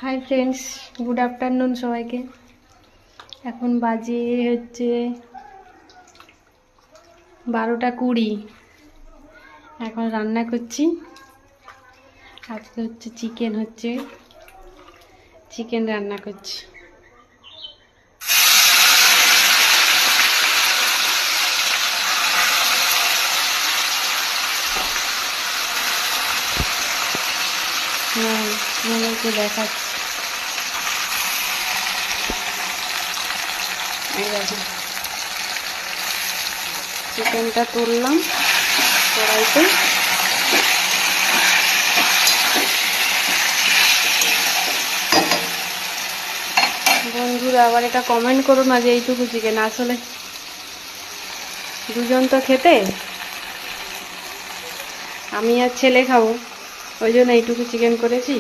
Hi friends, good afternoon সবাইকে। এখন বাজে হচ্ছে 12টা 20। এখন রান্না করছি। আজকে হচ্ছে চিকেন রান্না করছি। হ্যাঁ, তোমাদেরকে দেখাচ্ছি। এই দেখো, চিকেনটা তুললাম কড়াইতে। বন্ধুরা আবার এটা কমেন্ট করো না যে এইটুকু চিকেন, আসলে দুজন তো খেতে, আমি আর ছেলে খাবো, ওই জন্য এইটুকু চিকেন করেছি।